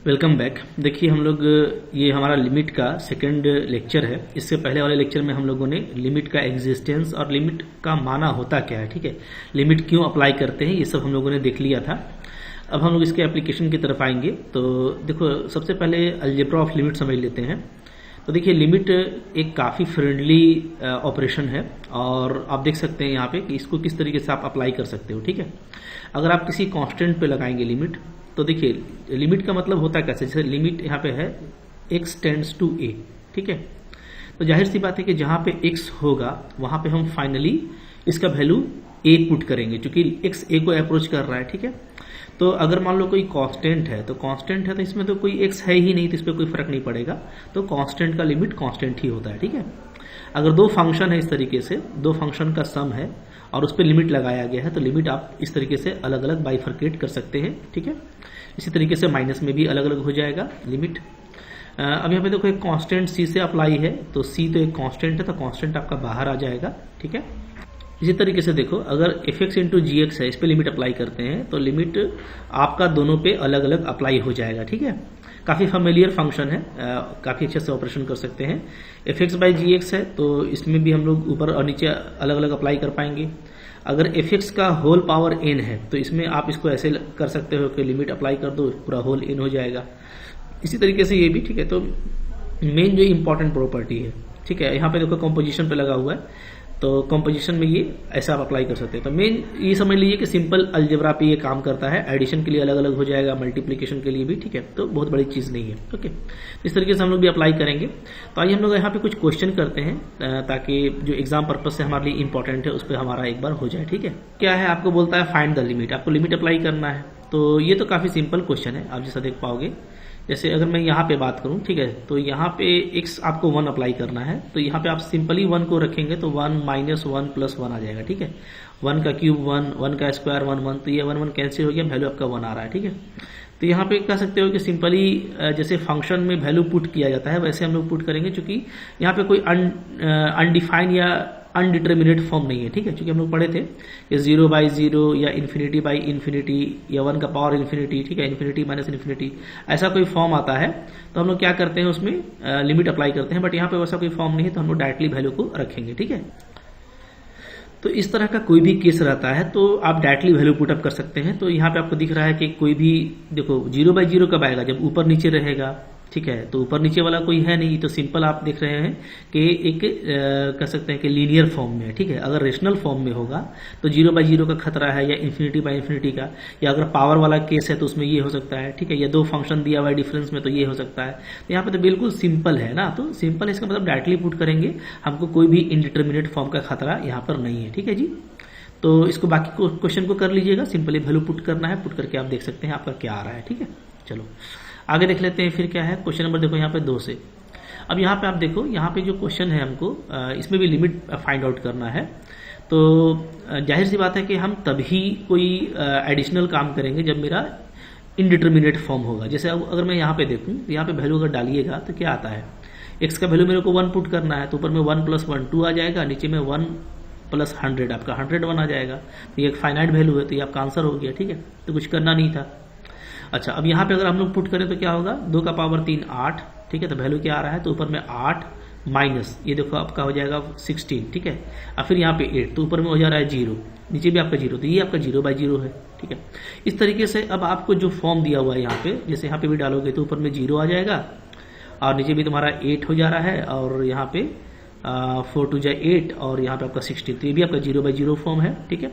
Welcome back. देखिए हम लोग ये हमारा लिमिट का सेकंड लेक्चर है। इससे पहले वाले लेक्चर में हम लोगों ने लिमिट का एग्जिस्टेंस और लिमिट का माना होता क्या है, ठीक है, लिमिट क्यों अप्लाई करते हैं, ये सब हम लोगों ने देख लिया था। अब हम लोग इसके एप्लीकेशन की तरफ आएंगे। तो देखो सबसे पहले अलजेब्रा ऑफ लिमिट समझ लेते हैं। तो देखिए लिमिट एक काफ़ी फ्रेंडली ऑपरेशन है और आप देख सकते हैं यहाँ पे कि इसको किस तरीके से आप अप्लाई कर सकते हो, ठीक है। अगर आप किसी कांस्टेंट पे लगाएंगे लिमिट, तो देखिए लिमिट का मतलब होता कैसे, जैसे लिमिट यहाँ पे है x टेंड्स टू a, ठीक है। तो जाहिर सी बात है कि जहाँ पे x होगा वहाँ पे हम फाइनली इसका वैल्यू a पुट करेंगे, क्योंकि x a को अप्रोच कर रहा है, ठीक है। तो अगर मान लो कोई कांस्टेंट है तो इसमें तो कोई x है ही नहीं, तो इस पर कोई फर्क नहीं पड़ेगा। तो कांस्टेंट का लिमिट कांस्टेंट ही होता है, ठीक है। अगर दो फंक्शन है, इस तरीके से दो फंक्शन का सम है और उस पर लिमिट लगाया गया है, तो लिमिट आप इस तरीके से अलग अलग बाइफर्केट कर सकते हैं, ठीक है। इसी तरीके से माइनस में भी अलग अलग हो जाएगा लिमिट। अब यहाँ पे देखो एक कांस्टेंट c से अप्लाई है, तो c तो एक कांस्टेंट है, तो कांस्टेंट आपका बाहर आ जाएगा, ठीक है। इसी तरीके से देखो अगर fx इंटू जी एक्स है, इस पर लिमिट अप्लाई करते हैं तो लिमिट आपका दोनों पे अलग अलग अप्लाई हो जाएगा, ठीक है। काफ़ी फेमिलियर फंक्शन है, काफ़ी अच्छे से ऑपरेशन कर सकते हैं। fx बाई जी एक्स है तो इसमें भी हम लोग ऊपर और नीचे अलग अलग अप्लाई कर पाएंगे। अगर fx का होल पावर n है तो इसमें आप इसको ऐसे कर सकते हो कि लिमिट अप्लाई कर दो, पूरा होल n हो जाएगा। इसी तरीके से ये भी, ठीक है। तो मेन जो इम्पोर्टेंट प्रॉपर्टी है, ठीक है, यहाँ पे देखो कंपोजिशन पे लगा हुआ है, तो कंपोजिशन में ये ऐसा आप अप्लाई कर सकते हैं। तो मेन ये समझ लीजिए कि सिंपल अलजेब्रा पे ये काम करता है। एडिशन के लिए अलग अलग हो जाएगा, मल्टीप्लिकेशन के लिए भी, ठीक है। तो बहुत बड़ी चीज़ नहीं है, ओके। इस तरीके से हम लोग भी अप्लाई करेंगे। तो आइए हम लोग यहाँ पे कुछ क्वेश्चन करते हैं ताकि जो एग्जाम पर्पज से हमारे लिए इंपॉर्टेंट है उस पर हमारा एक बार हो जाए, ठीक है। क्या है, आपको बोलता है फाइंड द लिमिट, आपको लिमिट अप्लाई करना है। तो ये तो काफ़ी सिंपल क्वेश्चन है, आप जैसा देख पाओगे। जैसे अगर मैं यहाँ पे बात करूँ, ठीक है, तो यहाँ पे x आपको 1 अप्लाई करना है, तो यहाँ पे आप सिंपली 1 को रखेंगे तो 1 माइनस 1 प्लस 1 आ जाएगा, ठीक है। 1 का क्यूब 1, 1 का स्क्वायर 1 1, तो ये 1 1 कैंसिल हो गया, वैल्यू आपका 1 आ रहा है, ठीक है। तो यहाँ पे कह सकते हो कि सिंपली जैसे फंक्शन में वैल्यू पुट किया जाता है वैसे हम लोग पुट करेंगे, क्योंकि यहाँ पे कोई अनडिफाइंड या अनडिटर्मिनेट फॉर्म नहीं है, ठीक है। क्योंकि हम लोग पढ़े थे कि 0 बाई 0 या इन्फिनिटी बाई इन्फिनिटी या 1 का पावर इन्फिनिटी, ठीक है, इन्फिनिटी माइनस इन्फिनिटी, ऐसा कोई फॉर्म आता है तो हम लोग क्या करते हैं, उसमें लिमिट अप्लाई करते हैं। बट यहाँ पे वैसा कोई फॉर्म नहीं है, तो हम लोग डायरेक्टली वैल्यू को रखेंगे, ठीक है। तो इस तरह का कोई भी केस रहता है तो आप डायरेक्टली वैल्यू पुट अप कर सकते हैं। तो यहाँ पे आपको दिख रहा है कि कोई भी, देखो 0 बाई 0 कब आएगा, जब ऊपर नीचे रहेगा, ठीक है। तो ऊपर नीचे वाला कोई है नहीं, तो सिंपल आप देख रहे हैं कि एक कह सकते हैं कि लीनियर फॉर्म में है, ठीक है। अगर रेशनल फॉर्म में होगा तो 0 बाई 0 का खतरा है, या इन्फिनिटी बाई इन्फिनिटी का, या अगर पावर वाला केस है तो उसमें ये हो सकता है, ठीक है, या दो फंक्शन दिया हुआ है डिफरेंस में तो ये हो सकता है। तो यहाँ पे तो बिल्कुल सिंपल है ना, तो सिंपल इसका मतलब डायरेक्टली पुट करेंगे, हमको कोई भी इनडिटर्मिनेट फॉर्म का खतरा यहाँ पर नहीं है, ठीक है जी। तो इसको बाकी क्वेश्चन को कर लीजिएगा, सिंपली वैल्यू पुट करना है, पुट करके आप देख सकते हैं आपका क्या आ रहा है, ठीक है। चलो आगे देख लेते हैं फिर क्या है। क्वेश्चन नंबर देखो यहाँ पे 2 से। अब यहाँ पे आप देखो, यहाँ पे जो क्वेश्चन है हमको इसमें भी लिमिट फाइंड आउट करना है। तो जाहिर सी बात है कि हम तभी कोई एडिशनल काम करेंगे जब मेरा इनडिटर्मिनेट फॉर्म होगा। जैसे अगर मैं यहाँ पे देखूँ, यहाँ पे वैल्यू अगर डालिएगा तो क्या आता है, एक्स का वैल्यू मेरे को 1 पुट करना है, तो ऊपर में 1 प्लस 1 2 आ जाएगा, नीचे में 1 प्लस 100 आपका 101 आ जाएगा। तो ये एक फाइनाइट वैल्यू है, तो ये आपका आंसर हो गया, ठीक है। तो कुछ करना नहीं था। अच्छा, अब यहाँ पे अगर हम लोग पुट करें तो क्या होगा, 2 का पावर 3 8, ठीक है। तो वैल्यू क्या आ रहा है, तो ऊपर में 8 माइनस ये देखो आपका हो जाएगा 16, ठीक है। और फिर यहाँ पे 8, तो ऊपर में हो जा रहा है 0, नीचे भी आपका 0, तो ये आपका 0 बाई 0 है, ठीक है। इस तरीके से अब आपको जो फॉर्म दिया हुआ है यहाँ पे, जैसे यहाँ पे भी डालोगे तो ऊपर में 0 आ जाएगा और नीचे भी तुम्हारा 8 हो जा रहा है, और यहाँ पे 4 2 जा 8 और यहाँ पे आपका 16, तो ये भी आपका 0 बाई 0 फॉर्म है, ठीक है।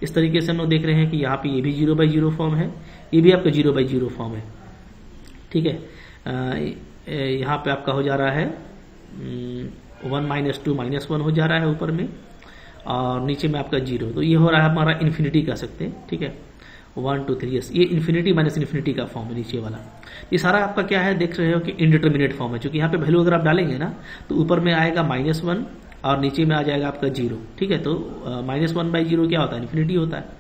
इस तरीके से हम लोग देख रहे हैं कि यहाँ पे ये भी 0 बाई 0 फॉर्म है, ये भी आपका 0 बाई 0 फॉर्म है, ठीक है। यहाँ पे आपका हो जा रहा है 1 माइनस 2 माइनस 1 हो जा रहा है ऊपर में, और नीचे में आपका 0, तो ये हो रहा है हमारा इन्फिनिटी कह सकते हैं, ठीक है। 1 2 3, ये इन्फिनिटी माइनस इन्फिनिटी का फॉर्म है नीचे वाला। ये सारा आपका क्या है, देख रहे हो कि इनडिटर्मिनेट फॉर्म है, क्योंकि यहाँ पे वैल्यू अगर आप डालेंगे ना तो ऊपर में आएगा -1 और नीचे में आ जाएगा आपका 0, ठीक है। तो -1 बाई 0 क्या होता है, इन्फिनिटी होता है।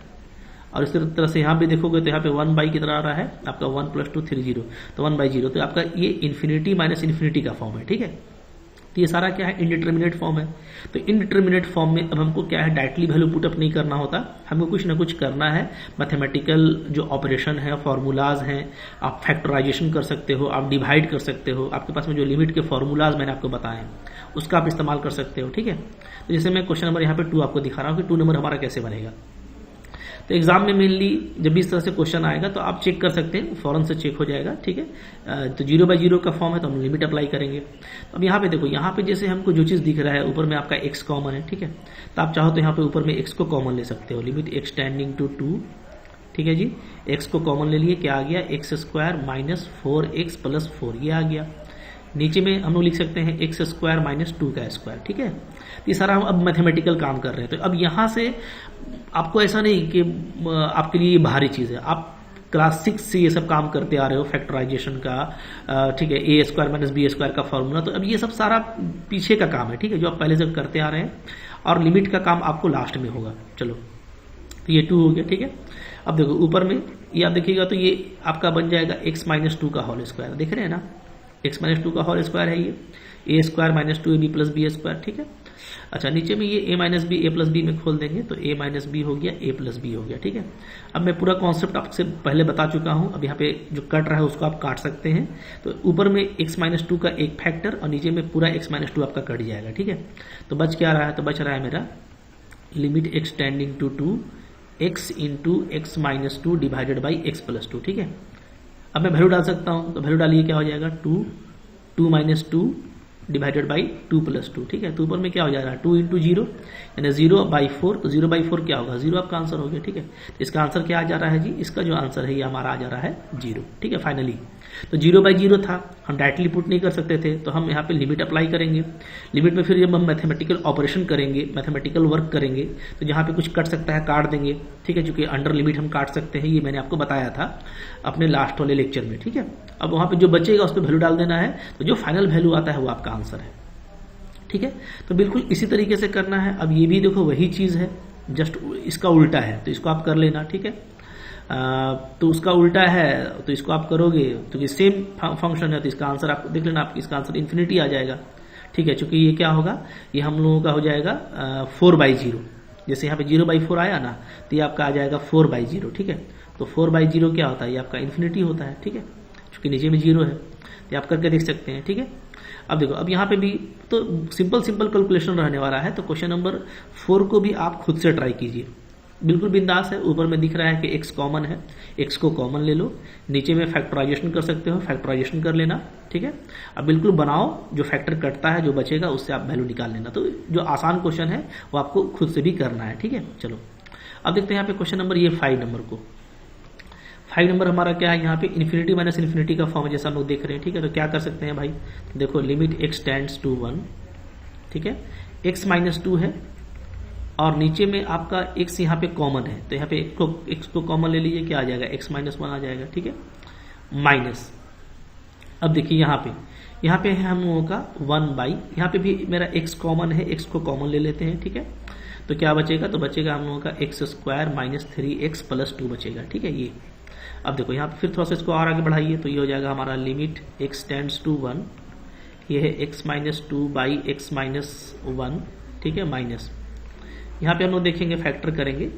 और इस तरह से यहाँ पे देखोगे तो यहाँ पे 1 बाई कितना आ रहा है आपका 1 + 2 3 0, तो 1 बाई 0, तो आपका ये इन्फिनिटी माइनस इन्फिनिटी का फॉर्म है, ठीक है। तो ये सारा क्या है, इनडिटर्मिनेट फॉर्म है। तो इनडिटर्मिनेट फॉर्म में अब हमको क्या है, डायरेक्टली वैल्यू पुटअप नहीं करना होता, हमको कुछ ना कुछ करना है। मैथमेटिकल जो ऑपरेशन है, फॉर्मूलाज हैं, आप फैक्टराइजेशन कर सकते हो, आप डिवाइड कर सकते हो, आपके पास में जो लिमिट के फॉर्मूलाज मैंने आपको बताए हैं उसका आप इस्तेमाल कर सकते हो। ठीक है, तो जैसे मैं क्वेश्चन नंबर यहाँ पे 2 आपको दिखा रहा हूँ कि 2 नंबर हमारा कैसे बनेगा। तो एग्जाम में मेनली जब भी इस तरह से क्वेश्चन आएगा तो आप चेक कर सकते हैं, फौरन से चेक हो जाएगा। ठीक है, तो 0/0 का फॉर्म है तो हम लिमिट अप्लाई करेंगे। तो अब यहाँ पे देखो, यहाँ पे जैसे हमको जो चीज दिख रहा है ऊपर में आपका x कॉमन है। ठीक है, तो आप चाहो तो यहाँ पे ऊपर में x को कॉमन ले सकते हो, लिमिट x टेंडिंग टू 2। ठीक है जी, x को कॉमन ले लिए, क्या आ गया, x² - 4x + 4 ये आ गया। नीचे में हम लोग लिख सकते हैं x² - 2 का स्क्वायर। ठीक है, तो ये सारा हम अब मैथमेटिकल काम कर रहे हैं। तो अब यहाँ से आपको ऐसा नहीं कि आपके लिए भारी चीज है, आप क्लास 6 से ये सब काम करते आ रहे हो, फैक्टराइजेशन का। ठीक है, a² - b² का फॉर्मूला, तो अब ये सब सारा पीछे का काम है। ठीक है, जो आप पहले से करते आ रहे हैं, और लिमिट का काम आपको लास्ट में होगा। चलो, तो ये 2 हो गया। ठीक है, अब देखो ऊपर में ये आप देखिएगा तो ये आपका बन जाएगा x - 2 का होल स्क्वायर। देख रहे हैं ना, x - 2 का होल स्क्वायर है ये, a² - 2ab + b²। ठीक है, अच्छा नीचे में ये a - b a + b में खोल देंगे तो a - b हो गया, a + b हो गया। ठीक है, अब मैं पूरा कॉन्सेप्ट आपसे पहले बता चुका हूं, अब यहाँ पे जो कट रहा है उसको आप काट सकते हैं। तो ऊपर में x - 2 का एक फैक्टर और नीचे में पूरा x - 2 आपका कट जाएगा। ठीक है, तो बच क्या रहा है, तो बच रहा है मेरा limit x tending to 2 x × x - 2 divided by x + 2। ठीक है, अब मैं वैल्यू डाल सकता हूं, तो वैल्यू डालिए, क्या हो जाएगा, 2 - 2 डिवाइडेड बाई 2 + 2। ठीक है, तो ऊपर में क्या हो जा रहा है, 2 × 0 यानी 0/4। तो 0/4 क्या होगा, 0 आपका आंसर हो गया। ठीक है, तो इसका आंसर क्या आ जा रहा है जी, इसका जो आंसर है ये हमारा आ जा रहा है 0। ठीक है, फाइनली तो 0/0 था, हम डायरेक्टली पुट नहीं कर सकते थे, तो हम यहाँ पे लिमिट अप्लाई करेंगे। लिमिट में फिर जब हम मैथमेटिकल ऑपरेशन करेंगे, मैथमेटिकल वर्क करेंगे, तो जहाँ पे कुछ कट सकता है काट देंगे। ठीक है, चूंकि अंडर लिमिट हम काट सकते हैं, ये मैंने आपको बताया था अपने लास्ट वाले लेक्चर में। ठीक है, अब वहाँ पे जो बचेगा उस पर वैल्यू डाल देना है, तो जो फाइनल वैल्यू आता है वो आपका आंसर है। ठीक है, तो बिल्कुल इसी तरीके से करना है। अब ये भी देखो वही चीज है, जस्ट इसका उल्टा है, तो इसको आप कर लेना। ठीक है, तो उसका उल्टा है तो इसको आप करोगे तो ये सेम फंक्शन है, तो इसका आंसर आप देख लेना, आप इसका आंसर इन्फिनिटी आ जाएगा। ठीक है, चूंकि ये क्या होगा, ये हम लोगों का हो जाएगा 4/0। जैसे यहाँ पे 0/4 आया ना, तो ये आपका आ जाएगा 4/0। ठीक है, तो 4/0 क्या होता है, ये आपका इन्फिनिटी होता है। ठीक है, चूंकि नीचे में 0 है, तो आप करके देख सकते हैं। ठीक है, अब देखो, अब यहाँ पे भी तो सिंपल कैलकुलेशन रहने वाला है। तो क्वेश्चन नंबर 4 को भी आप खुद से ट्राई कीजिए, बिल्कुल बिंदास है। ऊपर में दिख रहा है कि x कॉमन है, x को कॉमन ले लो, नीचे में फैक्टराइजेशन कर सकते हो, फैक्टराइजेशन कर लेना। ठीक है, अब बिल्कुल बनाओ, जो फैक्टर कटता है जो बचेगा उससे आप वैल्यू निकाल लेना। तो जो आसान क्वेश्चन है वो आपको खुद से भी करना है। ठीक है, चलो अब देखते हैं यहाँ पे क्वेश्चन नंबर ये 5 नंबर को। 5 नंबर हमारा क्या है, यहाँ पे इन्फिनिटी माइनस इन्फिनिटी का फॉर्म जैसा हम लोग देख रहे हैं। ठीक है, तो क्या कर सकते हैं भाई, देखो लिमिट x टेंड्स टू 1। ठीक है, x - 2 है और नीचे में आपका x यहाँ पे कॉमन है, तो यहाँ पे x को कॉमन ले लीजिए, क्या आ जाएगा, x - 1 आ जाएगा। ठीक है, माइनस, अब देखिए यहाँ पे है हम लोगों का 1/, यहाँ पे भी मेरा x कॉमन है, x को कॉमन ले लेते हैं। ठीक है, तो क्या बचेगा, तो बचेगा हम लोगों का x² - 3x + 2 बचेगा। ठीक है, ये अब देखो यहाँ पे फिर थोड़ा सा इसको और आगे बढ़ाइए, तो ये हो जाएगा हमारा लिमिट x टेंड्स टू 1, ये है x - 2/x - 1। ठीक है, माइनस, यहाँ पे हम लोग देखेंगे फैक्टर करेंगे,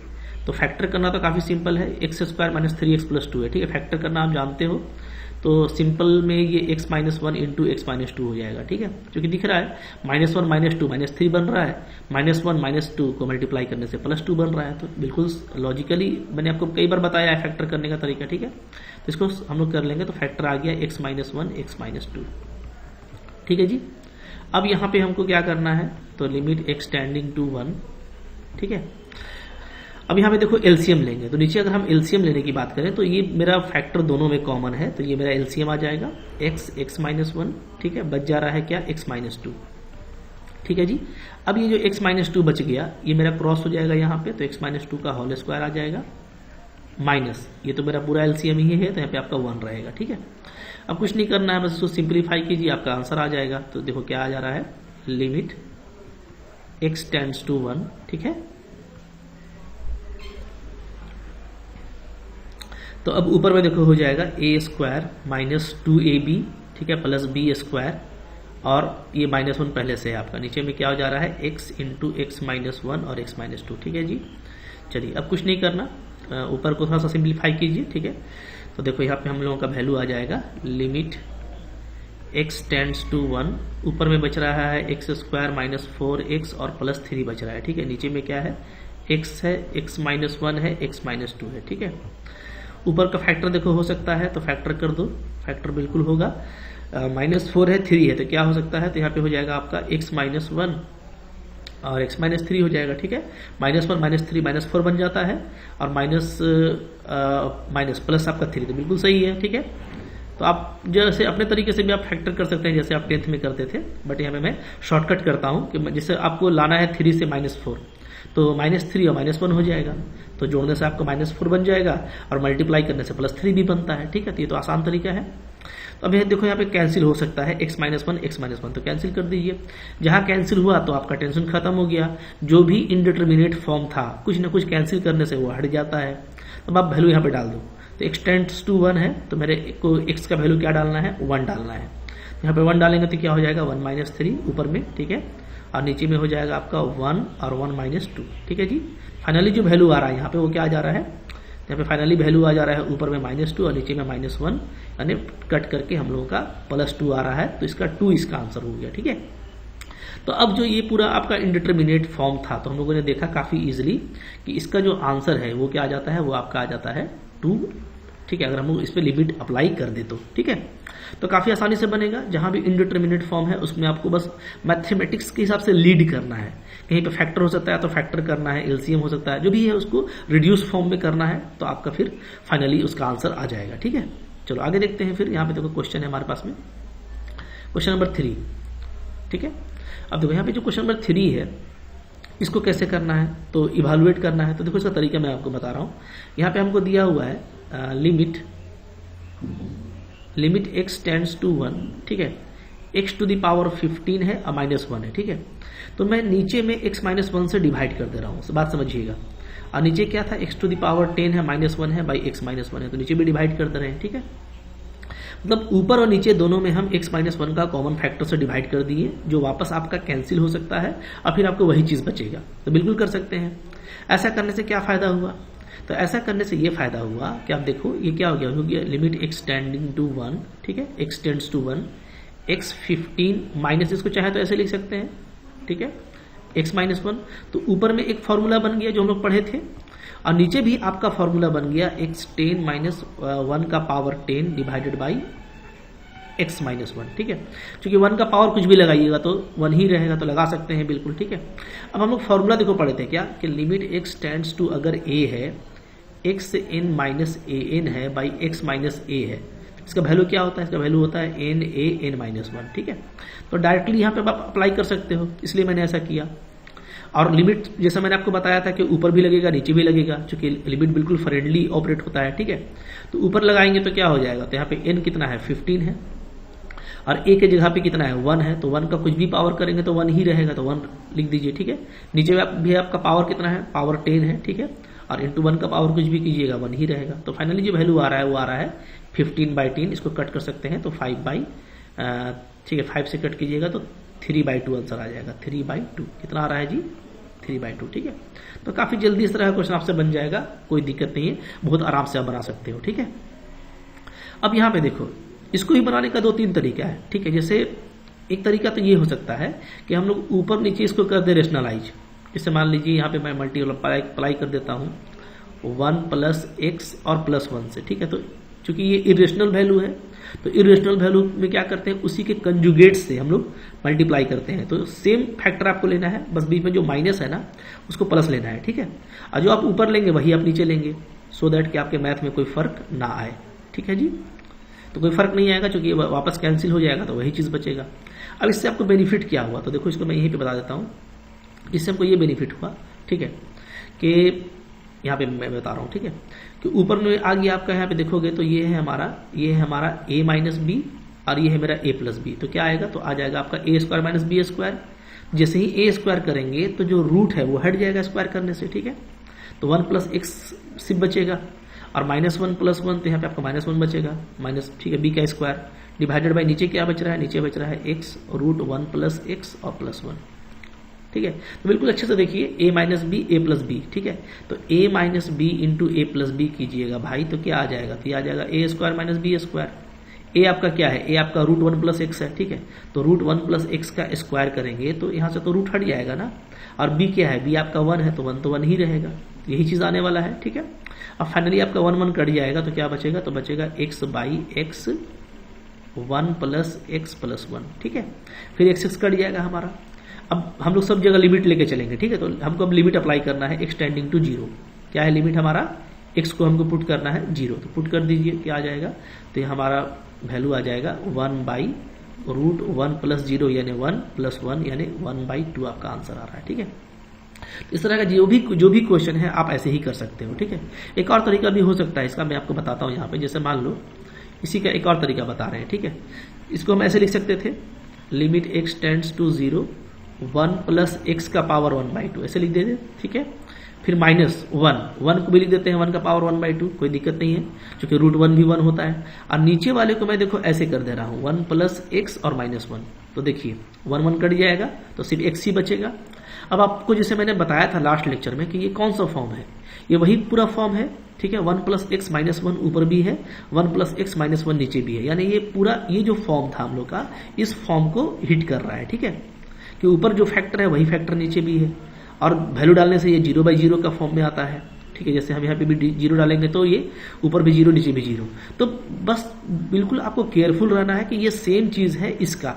तो फैक्टर करना तो काफी सिंपल है, x² - 3x + 2 है। ठीक है, फैक्टर करना आप जानते हो, तो सिंपल में ये x - 1 × x - 2 हो जाएगा। ठीक है, क्योंकि दिख रहा है -1 - 2 -3 बन रहा है, -1 - 2 को मल्टीप्लाई करने से +2 बन रहा है, तो बिल्कुल लॉजिकली मैंने आपको कई बार बताया है फैक्टर करने का तरीका। ठीक है, तो इसको हम लोग कर लेंगे, तो फैक्टर आ गया x - 1 x - 2। ठीक है जी, अब यहाँ पे हमको क्या करना है, तो लिमिट x टेंडिंग टू 1। ठीक है, अब यहाँ पे देखो एलसीएम लेंगे, तो नीचे अगर हम एलसीएम लेने की बात करें तो ये मेरा फैक्टर दोनों में कॉमन है, तो ये मेरा एलसीएम आ जाएगा x - 1। ठीक है, बच जा रहा है क्या, x - 2। ठीक है जी, अब ये जो x - 2 बच गया, ये मेरा क्रॉस हो जाएगा यहाँ पे, तो x - 2 का होल स्क्वायर आ जाएगा, माइनस ये तो मेरा पूरा एलसीएम ही है, तो यहाँ पे आपका 1 रहेगा। ठीक है, अब कुछ नहीं करना है, बस इसको सिंप्लीफाई कीजिए, आपका आंसर आ जाएगा। तो देखो क्या आ जा रहा है, लिमिट x टेंड्स टू 1। ठीक है, तो अब ऊपर में देखो हो जाएगा a² - 2ab, ठीक है, + b² और ये -1 पहले से है आपका। नीचे में क्या हो जा रहा है, x इंटू एक्स माइनस 1 और x माइनस 2, ठीक है जी। चलिए अब कुछ नहीं करना, ऊपर को थोड़ा सा सिंप्लीफाई कीजिए, ठीक है। तो देखो यहाँ पे हम लोगों का वैल्यू आ जाएगा लिमिट x टेंड्स टू 1, ऊपर में बच रहा है एक्स स्क्वायर माइनस 4x और प्लस 3 बच रहा है, ठीक है। नीचे में क्या है, x है, x माइनस 1 है, x माइनस 2 है, ठीक है। ऊपर का फैक्टर देखो हो सकता है तो फैक्टर कर दो, फैक्टर बिल्कुल होगा। -4 है, 3 है, तो क्या हो सकता है, तो यहाँ पे हो जाएगा आपका x माइनस 1 और x माइनस 3 हो जाएगा, ठीक है। -1 -3 -4 बन जाता है और माइनस प्लस आपका 3, तो बिल्कुल सही है, ठीक है। तो आप जैसे अपने तरीके से भी आप फैक्टर कर सकते हैं जैसे आप 10th में करते थे, बट यहाँ पे मैं शॉर्टकट करता हूँ कि जैसे आपको लाना है 3 से -4, तो -3 और -1 हो जाएगा, तो जोड़ने से आपको -4 बन जाएगा और मल्टीप्लाई करने से +3 भी बनता है, ठीक है। तो ये तो आसान तरीका है। तो अब देखो यहाँ पे कैंसिल हो सकता है x माइनस 1 तो कैंसिल कर दीजिए। जहां कैंसिल हुआ तो आपका टेंशन खत्म हो गया। जो भी इनडिटर्मिनेट फॉर्म था कुछ ना कुछ कैंसिल करने से वो हट जाता है। अब आप वैल्यू यहाँ पे डाल दो, तो x टेंड्स टू 1 है, तो मेरे को x का वैल्यू क्या डालना है, 1 डालना है। यहाँ पे 1 डालेंगे तो क्या हो जाएगा 1 माइनस 3 ऊपर में, ठीक है, और नीचे में हो जाएगा आपका 1 और 1 माइनस 2, ठीक है जी। फाइनली जो वैल्यू आ रहा है यहाँ पे वो क्या आ जा रहा है, यहाँ पे फाइनली वैल्यू आ जा रहा है ऊपर में -2 और नीचे में -1, यानी कट करके हम लोगों का +2 आ रहा है, तो इसका 2 इसका आंसर हो गया, ठीक है। तो अब जो ये पूरा आपका इंडिटर्मिनेट फॉर्म था तो हम लोगों ने देखा काफी इजीली कि इसका जो आंसर है वो क्या आ जाता है, वो आपका आ जाता है 2, ठीक है। अगर हम लोग इस पे लिमिट अप्लाई कर दे तो, ठीक है, तो काफी आसानी से बनेगा। जहां भी इंडिटर्मिनेट फॉर्म है उसमें आपको बस मैथमेटिक्स के हिसाब से लीड करना है। कहीं पे फैक्टर हो सकता है तो फैक्टर करना है, एलसीएम हो सकता है, जो भी है उसको रिड्यूस फॉर्म में करना है, तो आपका फिर फाइनली उसका आंसर आ जाएगा, ठीक है। चलो आगे देखते हैं। फिर यहाँ पे देखो क्वेश्चन है हमारे पास में, क्वेश्चन नंबर 3, ठीक है। अब देखो यहाँ पे जो क्वेश्चन नंबर 3 है इसको कैसे करना है, तो इवेलुएट करना है। तो देखो इसका तरीका मैं आपको बता रहा हूँ। यहाँ पे हमको दिया हुआ है लिमिट x टेंड्स टू 1, ठीक है, x टू द पावर 15 है और -1 है, ठीक है। तो मैं नीचे में x -1 से डिवाइड कर दे रहा हूँ, बात समझिएगा। और नीचे क्या था, x टू द पावर 10 है, -1 है, बाई x -1 है, तो नीचे भी डिवाइड कर दे रहे हैं, ठीक है। मतलब ऊपर और नीचे दोनों में हम x -1 का कॉमन फैक्टर से डिवाइड कर दिए, जो वापस आपका कैंसिल हो सकता है और फिर आपको वही चीज बचेगा, तो बिल्कुल कर सकते हैं। ऐसा करने से क्या फायदा हुआ, तो ऐसा करने से ये फायदा हुआ कि आप देखो ये क्या हो गया लिमिट x टेंडिंग टू 1, ठीक है, x tends to 1, x 15 minus, इसको चाहे तो ऐसे लिख सकते हैं, ठीक है, x -1। तो ऊपर में एक फॉर्मूला बन गया जो हम लोग पढ़े थे, और नीचे भी आपका फॉर्मूला बन गया x 10 माइनस 1 का पावर 10 डिवाइडेड बाई x -1, ठीक है। क्योंकि 1 का पावर कुछ भी लगाइएगा तो 1 ही रहेगा, तो लगा सकते हैं बिल्कुल, ठीक है। अब हम लोग फॉर्मूला देखो पढ़े थे क्या, कि लिमिट x टेंड्स टू अगर a है, x n minus a n है बाई x माइनस a है, इसका वैल्यू क्या होता है, इसका वैल्यू होता है n a n -1, ठीक है। तो डायरेक्टली यहाँ पे आप अप्लाई कर सकते हो, इसलिए मैंने ऐसा किया। और लिमिट जैसा मैंने आपको बताया था कि ऊपर भी लगेगा नीचे भी लगेगा, क्योंकि लिमिट बिल्कुल फ्रेंडली ऑपरेट होता है, ठीक है। तो ऊपर लगाएंगे तो क्या हो जाएगा, तो यहाँ पे n कितना है 15 है, और a के जगह पे कितना है 1 है, तो 1 का कुछ भी पावर करेंगे तो 1 ही रहेगा, तो 1 लिख दीजिए, ठीक है। नीचे भी आपका पावर कितना है, पावर 10 है, ठीक है, और इंटू 1 का पावर कुछ भी कीजिएगा 1 ही रहेगा। तो फाइनली जो वैल्यू आ रहा है वो आ रहा है 15/10, इसको कट कर सकते हैं तो 5/, ठीक है, 5 से कट कीजिएगा तो 3/2 आंसर आ जाएगा। 3/2 कितना आ रहा है जी, 3/2, ठीक है। तो काफी जल्दी इस तरह का क्वेश्चन आपसे बन जाएगा, कोई दिक्कत नहीं है, बहुत आराम से आप बना सकते हो, ठीक है। अब यहाँ पे देखो इसको ही बनाने का 2-3 तरीका है, ठीक है। जैसे एक तरीका तो ये हो सकता है कि हम लोग ऊपर नीचे इसको कर दे रेशनलाइज। जैसे मान लीजिए यहाँ पे मैं मल्टीप्लाई कर देता हूँ 1 + x और +1 से, ठीक है। तो चूंकि ये इरेशनल वैल्यू है, तो इरेशनल वैल्यू में क्या करते हैं, उसी के कंजुगेट से हम लोग मल्टीप्लाई करते हैं। तो सेम फैक्टर आपको लेना है, बस बीच में जो माइनस है ना उसको प्लस लेना है, ठीक है। और जो आप ऊपर लेंगे वही आप नीचे लेंगे, सो दैट कि आपके मैथ में कोई फर्क ना आए, ठीक है जी। तो कोई फर्क नहीं आएगा क्योंकि वापस कैंसिल हो जाएगा, तो वही चीज बचेगा। अब इससे आपको बेनिफिट क्या हुआ, तो देखो इसको मैं यहीं पे बता देता हूँ। इससे हमको ये बेनिफिट हुआ, ठीक है, कि यहाँ पे मैं बता रहा हूँ, ठीक है, कि ऊपर में आ गया आपका, यहाँ पे देखोगे तो ये है हमारा a माइनस b और ये है मेरा a प्लस b। तो क्या आएगा, तो आ जाएगा आपका a² माइनस b²। जैसे ही a² करेंगे तो जो रूट है वो हट जाएगा स्क्वायर करने से, ठीक है। तो 1 + x सिर्फ बचेगा, और -1 + 1 तो यहाँ पे आपका -1 बचेगा, माइनस, ठीक है, b का स्क्वायर डिवाइडेड बाई नीचे क्या बच रहा है, नीचे बच रहा है x √1 + x और +1, ठीक है। तो बिल्कुल अच्छे से देखिए a - b a + b, ठीक है। तो a - b into a + b कीजिएगा भाई, तो क्या आ जाएगा, तो ये आ जाएगा a² - b²। a आपका क्या है, a आपका √1 + x है, ठीक है। तो √1 + x का स्क्वायर करेंगे तो यहाँ से तो रूट हट जाएगा ना, और b क्या है, b आपका 1 है, तो 1 तो 1 ही रहेगा, यही चीज़ आने वाला है, ठीक है। अब फाइनली आपका 1 1 कट जाएगा तो क्या बचेगा, तो बचेगा x/x 1 + x + 1, ठीक है। फिर x कट जाएगा हमारा। अब हम लोग सब जगह लिमिट लेके चलेंगे, ठीक है। तो हमको अब लिमिट अप्लाई करना है x टेंडिंग टू 0। क्या है लिमिट हमारा, x को हमको पुट करना है 0, तो पुट कर दीजिए, क्या आ जाएगा, तो ये हमारा वैल्यू आ जाएगा 1/√1 + 0 यानी 1 + 1 यानी 1/2 आपका आंसर आ रहा है, ठीक है। इस तरह का जो भी क्वेश्चन है आप ऐसे ही कर सकते हो, ठीक है। एक और तरीका भी हो सकता है इसका, मैं आपको बताता हूँ यहाँ पे। जैसे मान लो इसी का एक और तरीका बता रहे हैं, ठीक है। इसको हम ऐसे लिख सकते थे, limit x tends to 0 1 + x का पावर 1/2 ऐसे लिख देते, ठीक है। फिर -1 को भी लिख देते हैं 1 का पावर 1/2, कोई दिक्कत नहीं है, क्योंकि √1 भी 1 होता है। और नीचे वाले को मैं देखो ऐसे कर दे रहा हूँ 1 + x और -1, तो देखिए 1 1 कट जाएगा तो सिर्फ x ही बचेगा। अब आपको जैसे मैंने बताया था लास्ट लेक्चर में कि ये कौन सा फॉर्म है, ये वही पूरा फॉर्म है, ठीक है। 1 + x - 1 ऊपर भी है, 1 + x - 1 नीचे भी है, यानी ये पूरा ये जो फॉर्म था हम लोग का, इस फॉर्म को हिट कर रहा है, ठीक है। कि ऊपर जो फैक्टर है वही फैक्टर नीचे भी है, और वैल्यू डालने से ये 0/0 का फॉर्म में आता है, ठीक है। जैसे हम यहाँ पे भी 0 डालेंगे तो ये ऊपर भी 0 नीचे भी 0। तो बस बिल्कुल आपको केयरफुल रहना है कि ये सेम चीज़ है इसका।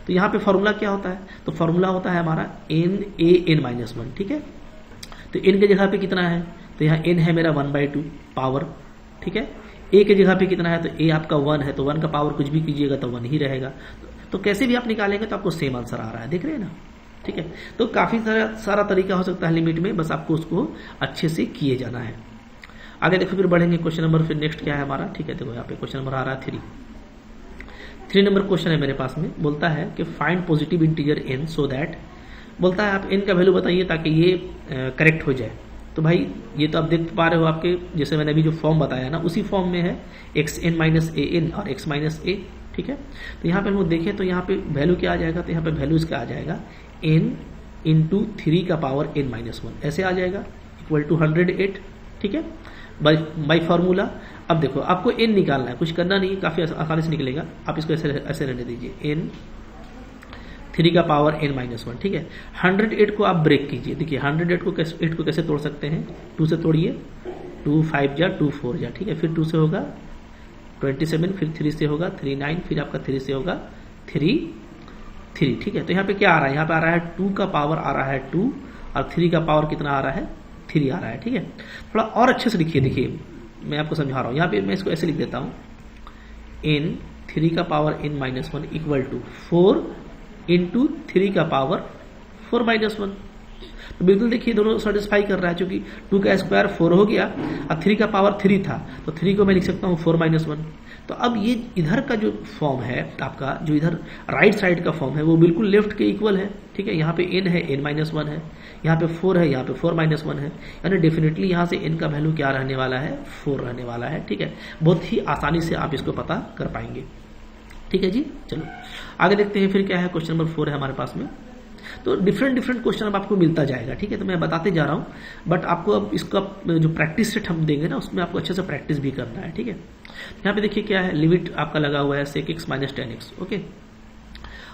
तो यहाँ पे फॉर्मूला क्या होता है, तो फॉर्मूला होता है हमारा n, ठीक है। तो n के जगह पे कितना है, तो यहाँ n है मेरा 1/2 पावर, ठीक है। a के जगह पे कितना है, तो a आपका 1 है, तो 1 का पावर कुछ भी कीजिएगा तो 1 ही रहेगा। तो कैसे भी आप निकालेंगे तो आपको सेम आंसर आ रहा है, देख रहे हैं ना, ठीक है। तो काफ़ी सारा तरीका हो सकता है लिमिट में, बस आपको उसको अच्छे से किए जाना है। आगे देखो फिर बढ़ेंगे क्वेश्चन नंबर, फिर नेक्स्ट क्या है हमारा, ठीक है। देखो यहाँ पे क्वेश्चन नंबर आ रहा है 3 नंबर क्वेश्चन है मेरे पास में। बोलता है कि find positive integer n so that, बोलता है आप n का वैल्यू बताइए ताकि ये करेक्ट हो जाए। तो भाई ये तो आप देख पा रहे हो, आपके जैसे मैंने अभी जो फॉर्म बताया ना उसी फॉर्म में है, xn - an और x - a, ठीक है। तो यहाँ पे हम लोग देखें तो यहाँ पे वैल्यू क्या आ जाएगा, तो यहाँ पे वैल्यू इसका आ जाएगा n × 3 का पावर n - 1 ऐसे आ जाएगा, इक्वल टू 108, ठीक है, बाई फार्मूला। अब देखो आपको n निकालना है, कुछ करना नहीं, काफ़ी आसानी से निकलेगा। आप इसको ऐसे रहने दीजिए, n 3 का पावर n - 1, ठीक है। 108 को आप ब्रेक कीजिए, देखिए 108 को कैसे तोड़ सकते हैं, 2 से तोड़िए, 2 5 जा 2 4 जा, ठीक है। फिर 2 से होगा 27, फिर 3 से होगा 39, फिर आपका 3 से होगा 3, ठीक है। तो यहाँ पे क्या आ रहा है, यहाँ पे आ रहा है 2 का पावर आ रहा है 2, और 3 का पावर कितना आ रहा है, 3 आ रहा है, ठीक है। थोड़ा और अच्छे से लिखिए, देखिए मैं आपको समझा रहा हूँ। यहाँ पे मैं इसको ऐसे लिख देता हूँ, n 3 का पावर n - 1 इक्वल टू 4 × 3 का पावर 4 - 1। तो बिल्कुल देखिए दोनों सेटिस्फाई कर रहा है, क्योंकि 2 का स्क्वायर 4 हो गया और 3 का पावर 3 था, तो 3 को मैं लिख सकता हूँ 4 - 1। तो अब ये इधर का जो फॉर्म है आपका, जो इधर राइट साइड का फॉर्म है वो बिल्कुल लेफ्ट के इक्वल है, ठीक है। यहाँ पे n है, n - 1 है, यहाँ पे 4 है, यहाँ पे 4 - 1 है, यानी डेफिनेटली यहाँ से n का वैल्यू क्या रहने वाला है, 4 रहने वाला है, ठीक है। बहुत ही आसानी से आप इसको पता कर पाएंगे, ठीक है जी। चलो आगे देखते हैं फिर क्या है, क्वेश्चन नंबर 4 है हमारे पास में। तो डिफरेंट क्वेश्चन अब आपको मिलता जाएगा, ठीक है। तो मैं बताते जा रहा हूँ, बट आपको अब इसका जो प्रैक्टिस सेट हम देंगे ना उसमें आपको अच्छे से प्रैक्टिस भी करना है, ठीक है। यहाँ पे देखिए क्या है, लिमिट आपका लगा हुआ है sec x - 10x, ओके,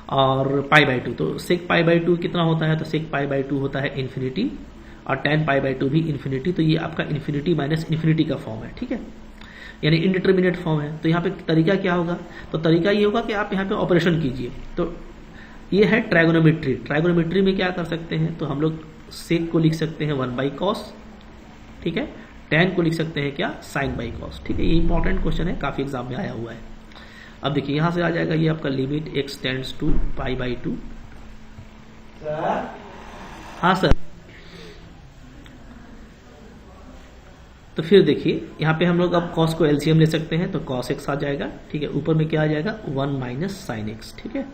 और π/2। तो sec π/2 कितना होता है, तो sec π/2 होता है इन्फिनिटी, और tan π/2 भी इन्फिनिटी। तो ये आपका इन्फिनिटी माइनस इन्फिनिटी का फॉर्म है, ठीक है, यानी इनडिटर्मिनेट फॉर्म है। तो यहाँ पे तरीका क्या होगा, तो तरीका ये होगा कि आप यहाँ पे ऑपरेशन कीजिए। तो ये है ट्राइगोनोमेट्री। ट्राइगोनोमेट्री में क्या कर सकते हैं, तो हम लोग सेक को लिख सकते हैं 1/cos, ठीक है, tan को लिख सकते हैं क्या, sin/cos, ठीक है। ये इंपॉर्टेंट क्वेश्चन है, काफी एग्जाम में आया हुआ है। अब देखिए यहाँ से आ जाएगा ये आपका लिमिट x टेंड्स टू π/2। हाँ सर, तो फिर देखिए यहाँ पे हम लोग अब cos को एलसीएम ले सकते हैं, तो cos x आ जाएगा, ठीक है। ऊपर में क्या आ जाएगा 1 - sin x, ठीक है।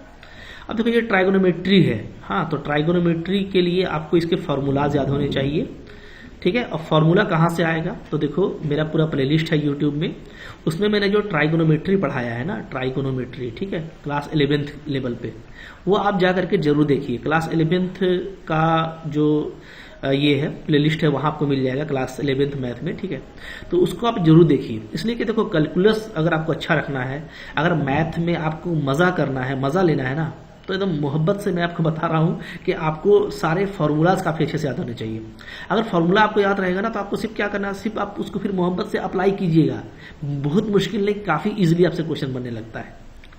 अब देखो ये ट्राइगोनोमेट्री है, हाँ, तो ट्राइगोनोमेट्री के लिए आपको इसके फॉर्मूलाज याद होने चाहिए, ठीक है। अब फॉर्मूला कहाँ से आएगा, तो देखो मेरा पूरा प्लेलिस्ट है यूट्यूब में, उसमें मैंने जो ट्राइगोनोमेट्री पढ़ाया है ना, ट्राइगोनोमेट्री, ठीक है, क्लास 11th लेवल पे, वो आप जा करके जरूर देखिए। क्लास 11th का जो ये है प्लेलिस्ट है, वहां आपको मिल जाएगा क्लास 11th मैथ में, ठीक है। तो उसको आप जरूर देखिए, इसलिए कि देखो कैलकुलस अगर आपको अच्छा रखना है, अगर मैथ में आपको मजा करना है, मजा लेना है ना, तो एकदम मोहब्बत से मैं आपको बता रहा हूं कि आपको सारे फॉर्मूलाज काफी अच्छे से याद होने चाहिए। अगर फॉर्मूला आपको याद रहेगा ना, तो आपको सिर्फ क्या करना है, सिर्फ आप उसको फिर मोहब्बत से अप्लाई कीजिएगा। बहुत मुश्किल नहीं, काफी इजीली आपसे क्वेश्चन बनने लगता है,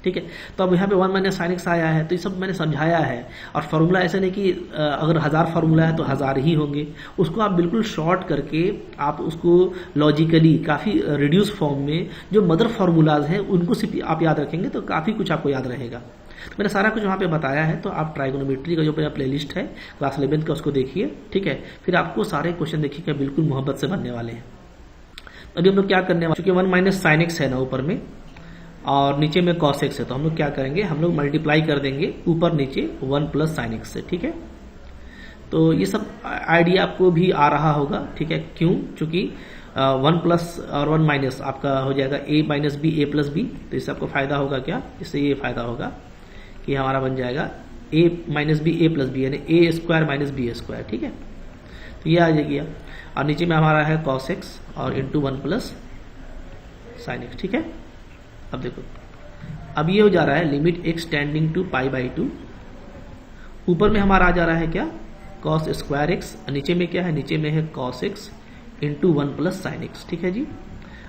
ठीक है। तो अब यहाँ पे 1 माइनस साइन एक्स आया है, तो ये सब मैंने समझाया है। और फार्मूला ऐसे नहीं कि अगर 1000 फार्मूला है तो 1000 ही होंगे, उसको आप बिल्कुल शॉर्ट करके आप उसको लॉजिकली काफी रिड्यूस फॉर्म में जो मदर फार्मूलाज हैं उनको सिर्फ आप याद रखेंगे तो काफी कुछ आपको याद रहेगा। तो मैंने सारा कुछ वहाँ पे बताया है, तो आप ट्राइगोनोमेट्री का जो मेरा प्लेलिस्ट है क्लास 11th का उसको देखिए, ठीक है। फिर आपको सारे क्वेश्चन देखिएगा, बिल्कुल मोहब्बत से बनने वाले हैं। अभी हम लोग क्या करने वाले, क्योंकि 1 माइनस साइन एक्स है ना ऊपर में और नीचे में कॉस एक्स है, तो हम लोग क्या करेंगे, हम लोग मल्टीप्लाई कर देंगे ऊपर नीचे 1 प्लस साइन एक्स से, ठीक है। तो ये सब आइडिया आपको भी आ रहा होगा, ठीक है। क्यों, चूंकि 1 प्लस और 1 माइनस आपका हो जाएगा a minus B A plus B, तो इससे आपको फायदा होगा क्या, इससे ये फायदा होगा कि हमारा बन जाएगा a minus B A plus B, यानी A square minus B square, ठीक है। तो ये आ जाएगी, और नीचे में हमारा है कॉस एक्स और इंटू 1 प्लस साइन एक्स, ठीक है। अब देखो, अब ये हो जा रहा है limit x tending to pi by 2, ऊपर में हमारा आ जा रहा है क्या, कॉस स्क्वायर एक्स, नीचे में क्या है, नीचे में है cos x into 1 plus sine x, ठीक है जी।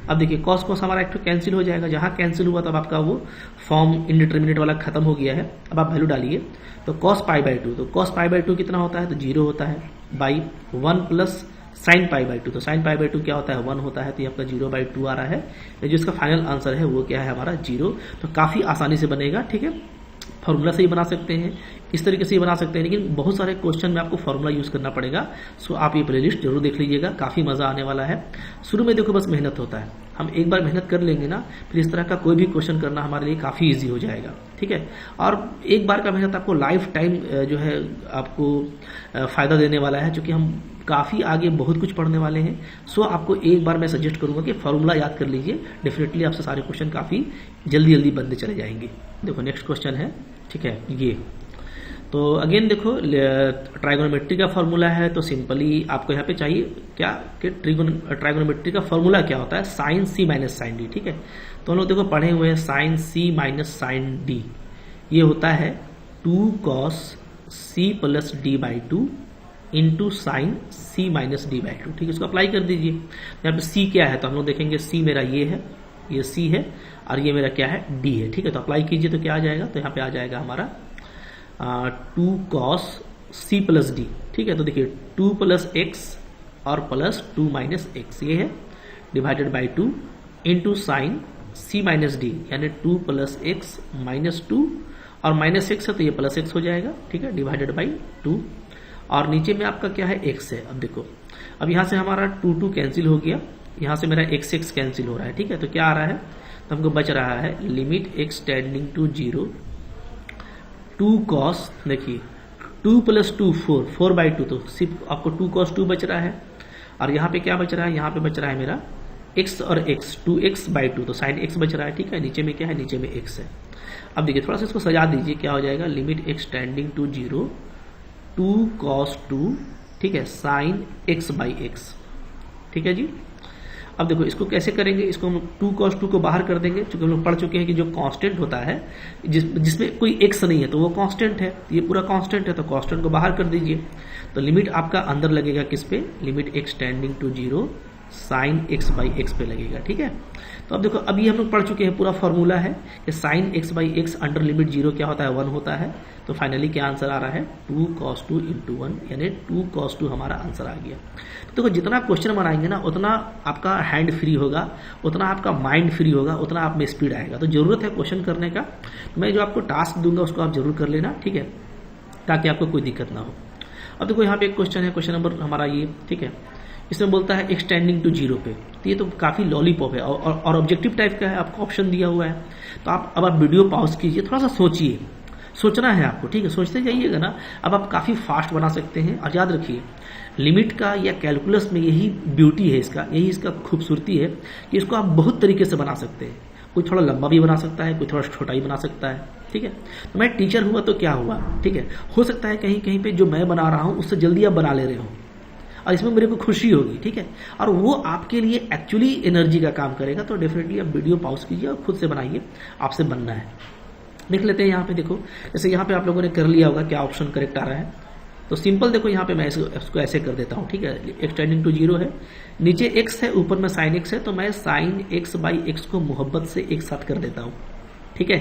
अब देखिए कॉस कॉस हमारा एक तो कैंसिल हो जाएगा, जहां कैंसिल हुआ तब आपका वो फॉर्म इंडिटरमिनेट वाला खत्म हो गया है। अब आप वैल्यू डालिए, तो कॉस पाई बाई 2, तो कॉस पाई बाई 2 कितना होता है, तो 0 होता है, by 1 plus sine pi by 2, तो साइन पाई बाई 2 क्या होता है, 1 होता है, तो ये आपका 0/2 आ रहा है। जो इसका फाइनल आंसर है वो क्या है हमारा 0। तो काफी आसानी से बनेगा, ठीक है। फॉर्मूला से ही बना सकते हैं, इस तरीके से ही बना सकते हैं, लेकिन बहुत सारे क्वेश्चन में आपको फॉर्मूला यूज करना पड़ेगा। सो आप ये प्लेलिस्ट जरूर देख लीजिएगा, काफी मजा आने वाला है। शुरू में देखो बस मेहनत होता है, हम एक बार मेहनत कर लेंगे ना, फिर इस तरह का कोई भी क्वेश्चन करना हमारे लिए काफी इजी हो जाएगा, ठीक है। और एक बार का मेहनत आपको लाइफ टाइम जो है आपको फायदा देने वाला है, क्योंकि हम काफी आगे बहुत कुछ पढ़ने वाले हैं। सो आपको एक बार मैं सजेस्ट करूंगा कि फॉर्मूला याद कर लीजिए, डेफिनेटली आपसे सारे क्वेश्चन काफी जल्दी जल्दी बनते चले जाएंगे। देखो नेक्स्ट क्वेश्चन है, ठीक है, ये तो अगेन देखो ट्राइगोनोमेट्री का फॉर्मूला है, तो सिंपली आपको यहाँ पे चाहिए क्या कि ट्राइगोनोमेट्री का फॉर्मूला क्या होता है, sine C minus sine D, ठीक है। तो हम लोग देखो पढ़े हुए हैं sine C minus sine D, ये होता है 2 cos C plus D by 2 into sine C minus D by 2, ठीक है। इसको अप्लाई कर दीजिए। यहाँ पे सी क्या है, तो हम लोग देखेंगे सी मेरा ये है, ये सी है, और ये मेरा क्या है, डी है, ठीक है। तो अप्लाई कीजिए तो क्या आ जाएगा, तो यहाँ पे आ जाएगा हमारा 2 कॉस सी प्लस डी, ठीक है। तो देखिए 2 प्लस एक्स और प्लस 2 माइनस एक्स, ये है divided by 2 into sine C minus D, यानी 2 प्लस एक्स माइनस 2 और माइनस एक्स है तो ये प्लस एक्स हो जाएगा, ठीक है, डिवाइडेड बाई 2, और नीचे में आपका क्या है, एक्स है। अब देखो, अब यहां से हमारा 2 कैंसिल हो गया, यहां से मेरा x कैंसिल हो रहा है, ठीक है। तो क्या आ रहा है, तो हमको बच रहा है limit x tending to 0 2 cos, देखिए 2 प्लस 2 4/2, तो सिर्फ आपको 2 कॉस 2 बच रहा है। और यहाँ पे क्या बच रहा है, यहाँ पे बच रहा है मेरा x और x 2x/2, तो साइन x बच रहा है, ठीक है। नीचे में क्या है, नीचे में x है। अब देखिए थोड़ा सा इसको सजा दीजिए, क्या हो जाएगा, limit x tending to 0 2 cos 2, ठीक है, साइन x/x, ठीक है जी। अब देखो इसको कैसे करेंगे, इसको हम 2 cos 2 को बाहर कर देंगे, क्योंकि हम लोग पढ़ चुके हैं कि जो कांस्टेंट होता है जिसमें कोई x नहीं है तो वो कांस्टेंट है, ये पूरा कांस्टेंट है, तो कांस्टेंट को बाहर कर दीजिए। तो लिमिट आपका अंदर लगेगा किस पे, limit x tending to 0 sine x/x पे लगेगा, ठीक है। तो अब देखो अभी हम लोग पढ़ चुके हैं, पूरा फॉर्मूला है कि साइन x/x अंडर लिमिट 0 क्या होता है, 1 होता है। तो फाइनली क्या आंसर आ रहा है, 2 cos 2 इंटू 1, यानी 2 cos 2 हमारा आंसर आ गया। तो देखो जितना क्वेश्चन बनाएंगे ना, उतना आपका हैंड फ्री होगा, उतना आपका माइंड फ्री होगा, उतना आप में स्पीड आएगा। तो जरूरत है क्वेश्चन करने का, मैं जो आपको टास्क दूंगा उसको आप जरूर कर लेना, ठीक है, ताकि आपको कोई दिक्कत ना हो। अब देखो यहाँ पे एक क्वेश्चन है, क्वेश्चन नंबर हमारा ये, ठीक है, इसमें बोलता है एक्सटेंडिंग टू 0 पे, तो ये तो काफी लॉलीपॉप है और ऑब्जेक्टिव टाइप का है, आपको ऑप्शन दिया हुआ है। तो आप अब आप वीडियो पॉज कीजिए, थोड़ा सा सोचिए, सोचना है आपको, ठीक है, सोचते जाइएगा ना, अब आप काफ़ी फास्ट बना सकते हैं। और याद रखिए लिमिट का या कैलकुलस में यही ब्यूटी है इसका, यही इसका खूबसूरती है कि इसको आप बहुत तरीके से बना सकते हैं। कोई थोड़ा लंबा भी बना सकता है, कोई थोड़ा छोटा ही बना सकता है, ठीक है। तो मैं टीचर हुआ तो क्या हुआ, ठीक है, हो सकता है कहीं कहीं पे जो मैं बना रहा हूँ उससे जल्दी आप बना ले रहे हो और इसमें मेरे को खुशी होगी, ठीक है, और वो आपके लिए एक्चुअली एनर्जी का काम करेगा। तो डेफिनेटली आप वीडियो पॉज कीजिए और खुद से बनाइए, आपसे बनना है। देख लेते हैं यहाँ पे, देखो जैसे यहाँ पे आप लोगों ने कर लिया होगा क्या ऑप्शन करेक्ट आ रहा है। तो सिंपल देखो यहाँ पे मैं इसको ऐसे कर देता हूँ, ठीक है, एक्सटेंडिंग टू 0 है, नीचे x है, ऊपर में sin x है, तो मैं sin x बाई x को मोहब्बत से एक साथ कर देता हूँ, ठीक है।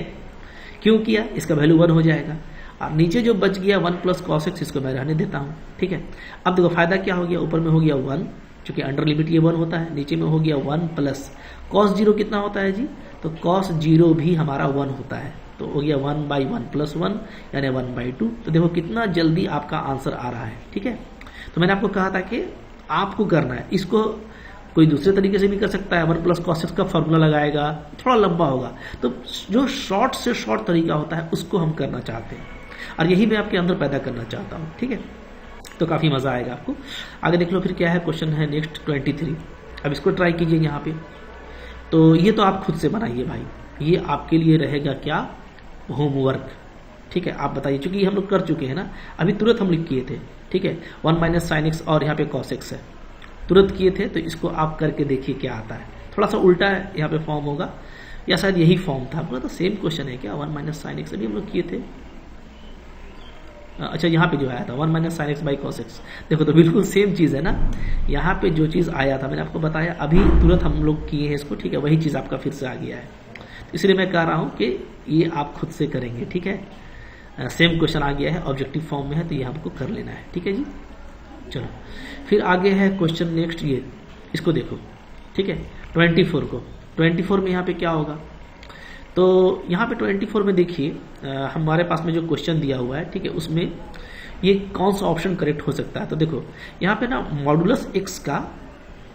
क्यों किया, इसका वैल्यू 1 हो जाएगा, और नीचे जो बच गया 1 प्लस कॉस एक्स, इसको मैं रहने देता हूँ, ठीक है। अब देखो फायदा क्या हो गया, ऊपर में हो गया 1, चूंकि अंडर लिमिट ये 1 होता है, नीचे में हो गया 1 प्लस कॉस 0 कितना होता है जी, तो कॉस 0 भी हमारा 1 होता है, तो हो गया 1 बाई 1 प्लस 1 यानी 1 बाई 2। तो देखो कितना जल्दी आपका आंसर आ रहा है, ठीक है। तो मैंने आपको कहा था कि आपको करना है, इसको कोई दूसरे तरीके से भी कर सकता है, 1 प्लस कॉस एक्स का फॉर्मूला लगाएगा, थोड़ा लंबा होगा, तो जो शॉर्ट से शॉर्ट तरीका होता है उसको हम करना चाहते हैं और यही मैं आपके अंदर पैदा करना चाहता हूँ, ठीक है। तो काफ़ी मज़ा आएगा आपको। आगे देख लो फिर क्या है, क्वेश्चन है नेक्स्ट 23। अब इसको ट्राई कीजिए यहाँ पे। तो ये तो आप खुद से बनाइए भाई, ये आपके लिए रहेगा क्या, होमवर्क, ठीक है। आप बताइए, चूंकि हम लोग कर चुके हैं ना, अभी तुरंत हम लिख किए थे, ठीक है, 1 माइनस साइन एक्स और यहाँ पे कॉस एक्स है, तुरंत किए थे। तो इसको आप करके देखिए क्या आता है, थोड़ा सा उल्टा है यहाँ पे फॉर्म होगा, या शायद यही फॉर्म था पूरा, तो सेम क्वेश्चन है क्या, 1 माइनस साइन एक्स अभी हम लोग किए थे। अच्छा यहाँ पे जो आया था 1 minus sine x by cos x, देखो तो बिल्कुल सेम चीज़ है ना, यहाँ पे जो चीज़ आया था मैंने आपको बताया, अभी तुरंत हम लोग किए हैं इसको, ठीक है, वही चीज़ आपका फिर से आ गया है। इसलिए मैं कह रहा हूँ कि ये आप खुद से करेंगे, ठीक है। सेम क्वेश्चन आ गया है, ऑब्जेक्टिव फॉर्म में है, तो ये हमको कर लेना है, ठीक है जी। चलो फिर आगे है क्वेश्चन नेक्स्ट, ये इसको देखो, ठीक है, 24 को, 24 में यहाँ पे क्या होगा, तो यहाँ पे 24 में देखिए हमारे पास में जो क्वेश्चन दिया हुआ है, ठीक है, उसमें ये कौन सा ऑप्शन करेक्ट हो सकता है। तो देखो यहाँ पे ना मॉडुलस एक्स का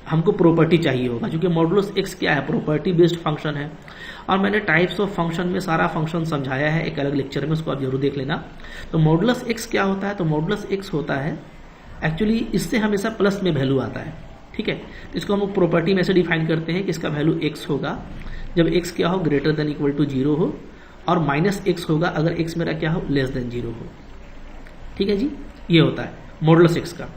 हमको प्रॉपर्टी चाहिए होगा, क्योंकि मॉडुलस एक्स क्या है, प्रॉपर्टी बेस्ड फंक्शन है, और मैंने टाइप्स ऑफ फंक्शन में सारा फंक्शन समझाया है एक अलग लेक्चर में, उसको आप जरूर देख लेना। तो मॉडुलस एक्स क्या होता है, तो मॉडुलस एक्स होता है एक्चुअली इससे हमेशा प्लस में वैल्यू आता है, ठीक है। तो इसको हम प्रॉपर्टी में से डिफाइन करते हैं कि इसका वैल्यू एक्स होगा जब एक्स क्या हो, ग्रेटर देन इक्वल टू 0 हो, और माइनस एक्स होगा अगर एक्स मेरा क्या हो, लेस देन 0 हो, ठीक है जी। ये होता है मॉडुलस एक्स का।